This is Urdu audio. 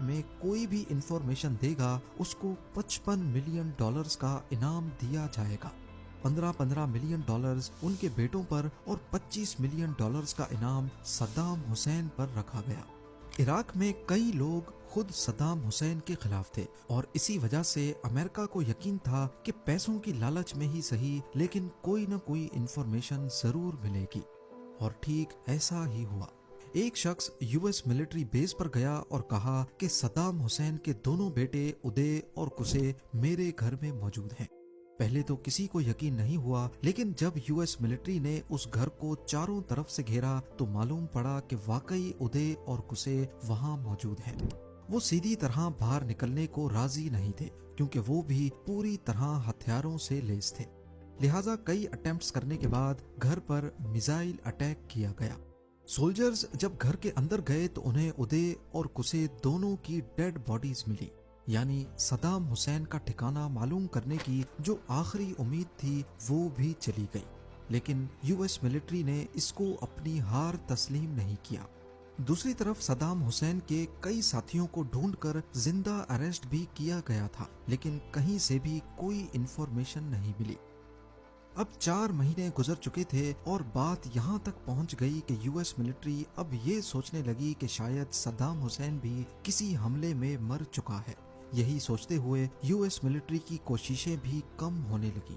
میں کوئی بھی انفارمیشن دے گا اس کو $55 ملین کا انعام دیا جائے گا۔ 15 ملین ڈالرز ان کے بیٹوں پر اور $25 ملین کا انعام صدام حسین پر رکھا گیا۔ عراق میں کئی لوگ خود صدام حسین کے خلاف تھے اور اسی وجہ سے امریکہ کو یقین تھا کہ پیسوں کی لالچ میں ہی صحیح لیکن کوئی نہ کوئی انفارمیشن ضرور ملے گی، اور ٹھیک ایسا ہی ہوا۔ ایک شخص یو ایس ملٹری بیس پر گیا اور کہا کہ صدام حسین کے دونوں بیٹے ادے اور کسے میرے گھر میں موجود ہیں۔ پہلے تو کسی کو یقین نہیں ہوا، لیکن جب یو ایس ملٹری نے اس گھر کو چاروں طرف سے گھیرا تو معلوم پڑا کہ واقعی ادے اور کسے وہاں موجود ہیں۔ وہ سیدھی طرح باہر نکلنے کو راضی نہیں تھے کیونکہ وہ بھی پوری طرح ہتھیاروں سے لیس تھے، لہٰذا کئی اٹیمپٹس کرنے کے بعد گھر پر میزائل اٹیک کیا گیا۔ سولجرز جب گھر کے اندر گئے تو انہیں ادے اور کسے دونوں کی ڈیڈ باڈیز ملی، یعنی صدام حسین کا ٹھکانہ معلوم کرنے کی جو آخری امید تھی وہ بھی چلی گئی۔ لیکن یو ایس ملٹری نے اس کو اپنی ہار تسلیم نہیں کیا۔ دوسری طرف صدام حسین کے کئی ساتھیوں کو ڈھونڈ کر زندہ اریسٹ بھی کیا گیا تھا، لیکن کہیں سے بھی کوئی انفارمیشن نہیں ملی۔ اب 4 مہینے گزر چکے تھے اور بات یہاں تک پہنچ گئی کہ یو ایس ملٹری اب یہ سوچنے لگی کہ شاید صدام حسین بھی کسی حملے میں مر چکا ہے۔ یہی سوچتے ہوئے یو ایس ملٹری کی کوششیں بھی کم ہونے لگی۔